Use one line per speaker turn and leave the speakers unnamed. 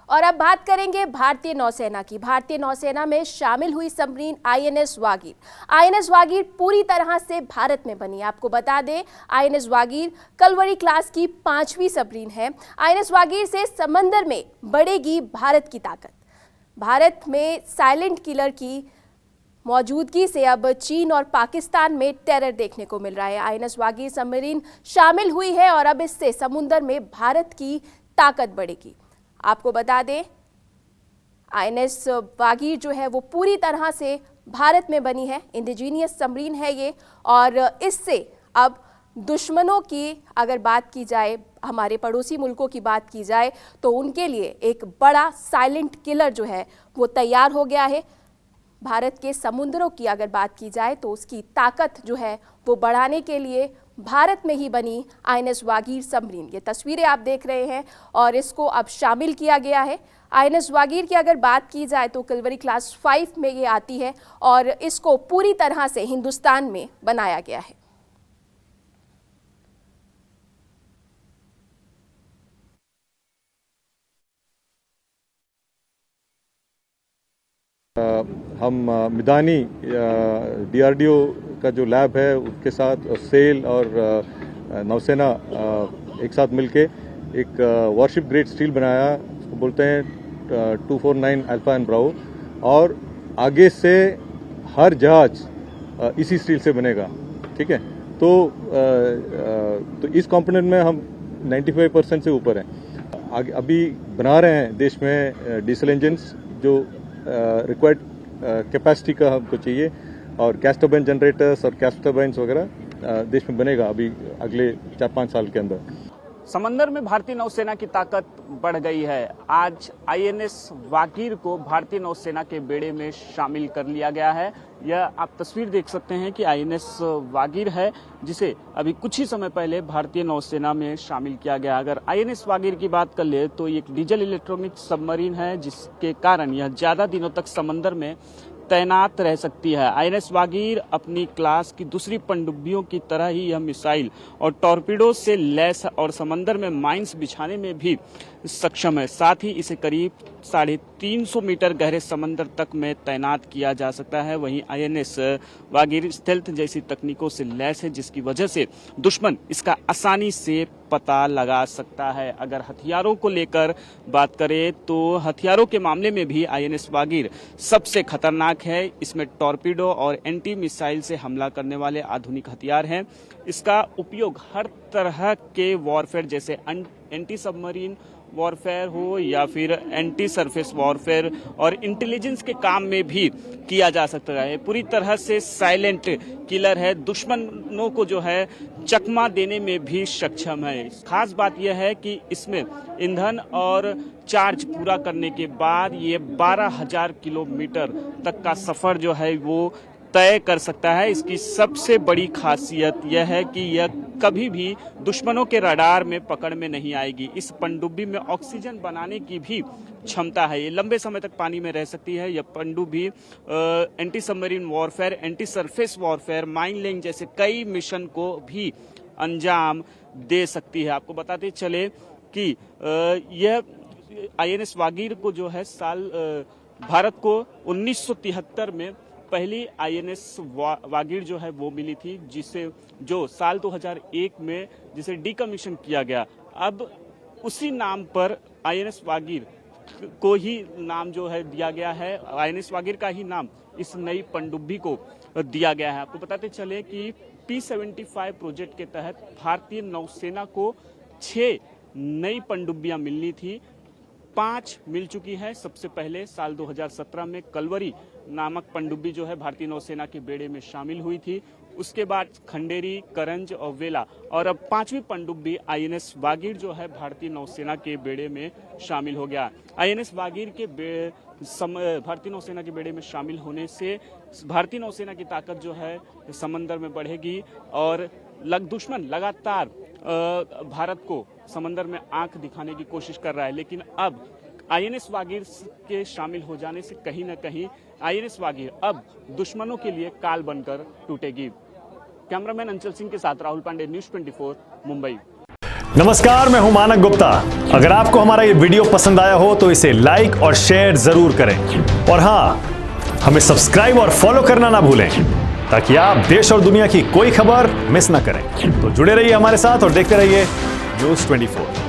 और अब बात करेंगे भारतीय नौसेना की। भारतीय नौसेना में शामिल हुई submarine INS Vagir. INS Vagir पूरी तरह से भारत में बनी। आपको बता दें, आईएनएस वागीर कलवरी क्लास की 5वीं सबमरीन है। आईएनएस वागीर से समंदर में बढ़ेगी भारत की ताकत। भारत में साइलेंट किलर की मौजूदगी से अब चीन और पाकिस्तान में टेरर देखने को मिल रहा है। आईएनएस वागीर सबमरीन शामिल हुई है और अब इससे समुद्र में भारत की ताकत बढ़ेगी। आपको बता दें, आईएनएस वागीर जो है वो पूरी तरह से भारत में बनी है। इंडिजीनियस सबमरीन है ये, और इससे अब दुश्मनों की अगर बात की जाए, हमारे पड़ोसी मुल्कों की बात की जाए, तो उनके लिए एक बड़ा साइलेंट किलर जो है वो तैयार हो गया है। भारत के समुद्रों की अगर बात की जाए तो उसकी ताकत जो है वो बढ़ाने के लिए भारत में ही बनी आईएनएस वागीर सबमरीन, ये तस्वीरें आप देख रहे हैं, और इसको अब शामिल किया गया है। आईएनएस वागीर की अगर बात की जाए तो कलवरी क्लास 5 में ये आती है और इसको पूरी तरह से हिंदुस्तान में बनाया गया है।
हम मिदानी डीआरडीओ का जो लैब है उसके साथ सेल और नौसेना एक साथ मिलके एक वॉरशिप ग्रेड स्टील बनाया, उसको बोलते हैं 249 अल्फा एंड ब्रावो, और आगे से हर जहाज इसी स्टील से बनेगा। ठीक है, तो इस कंपोनेंट में हम 95% से ऊपर हैं। अभी बना रहे हैं देश में डीजल इंजन्स जो रिक्वायर्ड कैपेसिटी का हमको चाहिए, और गैस टर्बाइन जनरेटर्स और गैस टर्बाइन्स वगैरह देश में बनेगा अभी अगले 4-5 साल के अंदर।
समंदर में भारतीय नौसेना की ताकत बढ़ गई है। आज आईएनएस वागीर को भारतीय नौसेना के बेड़े में शामिल कर लिया गया है। यह आप तस्वीर देख सकते हैं कि आईएनएस वागीर है, जिसे अभी कुछ ही समय पहले भारतीय नौसेना में शामिल किया गया। अगर आईएनएस वागीर की बात कर ले तो एक डीजल इलेक्ट्रॉनिक सबमरीन है, जिसके कारण यह ज्यादा दिनों तक समंदर में तैनात रह सकती है। आईएनएस वागीर अपनी क्लास की दूसरी पनडुब्बियों की तरह ही यह मिसाइल और टॉर्पीडो से लैस और समंदर में माइंस बिछाने में भी सक्षम है। साथ ही इसे करीब 350 मीटर गहरे समंदर तक में तैनात किया जा सकता है। वहीं आईएनएस वागीर स्टेल्थ जैसी तकनीकों से लैस है, जिसकी वजह से दुश्मन इसका आसानी से पता लगा सकता है। अगर हथियारों को लेकर बात करें तो हथियारों के मामले में भी आईएनएस वागीर सबसे खतरनाक है। इसमें टॉर्पीडो और एंटी मिसाइल से हमला करने वाले आधुनिक हथियार हैं। इसका उपयोग हर तरह के वॉरफेयर, जैसे एंटी सबमरीन वॉरफेयर हो या फिर एंटी सरफेस वॉरफेयर और इंटेलिजेंस के काम में भी किया जा सकता है। पूरी तरह से साइलेंट किलर है, दुश्मनों को जो है चकमा देने में भी सक्षम है। खास बात यह है कि इसमें ईंधन और चार्ज पूरा करने के बाद ये 12,000 किलोमीटर तक का सफर जो है वो तय कर सकता है। इसकी सबसे बड़ी खासियत यह है कि यह कभी भी दुश्मनों के रडार में पकड़ में नहीं आएगी। इस पनडुब्बी में ऑक्सीजन बनाने की भी क्षमता है। ये लंबे समय तक पानी में रह सकती है। यह पनडुब्बी anti submarine warfare, anti surface warfare, mine laying जैसे कई मिशन को भी अंजाम दे सकती है। आपको बताते चले कि यह आईएनएस वागीर को जो है भारत को 1973 में पहली आईएनएस वागीर जो है वो मिली थी, जो साल 2001 में जिसे डीकमीशन किया गया। अब उसी नाम पर आईएनएस वागीर को ही नाम जो है दिया गया है। आईएनएस वागीर का ही नाम इस नई पनडुब्बी को दिया गया है। आपको बताते चले कि P-75 प्रोजेक्ट के तहत भारतीय नौसेना को 6 नई पनडुब्बियां मिलनी थी। 5 मिल चुकी है। सबसे पहले साल 2017 में कलवरी नामक पनडुब्बी जो है भारतीय नौसेना के बेड़े में शामिल हुई थी। उसके बाद खंडेरी, करंज और वेला, और अब 5वीं पनडुब्बी आईएनएस वागीर जो है भारतीय नौसेना के बेड़े में शामिल हो गया। आईएनएस वागीर के भारतीय नौसेना के बेड़े में शामिल होने से भारतीय नौसेना की ताकत जो है समंदर में बढ़ेगी, और दुश्मन लगातार भारत को समंदर में आंख दिखाने की कोशिश कर रहा है। लेकिन अब आईएनएस वागीर के शामिल हो जाने से कहीं न कहीं आईएनएस वागीर अब दुश्मनों के लिए काल बनकर टूटेगी। कैमरामैन अंचल सिंह के साथ राहुल पांडे, न्यूज़ 24, मुंबई।
नमस्कार, मैं हूं मानक गुप्ता। अगर आपको हमारा ये वीडियो पसंद आया हो तो इसे लाइक और शेयर जरूर करें और हाँ, हमें सब्सक्राइब और फॉलो करना ना भूलें ताकि आप देश और दुनिया की कोई खबर मिस ना करें। तो जुड़े रहिए हमारे साथ और देखते रहिए न्यूज़ 24।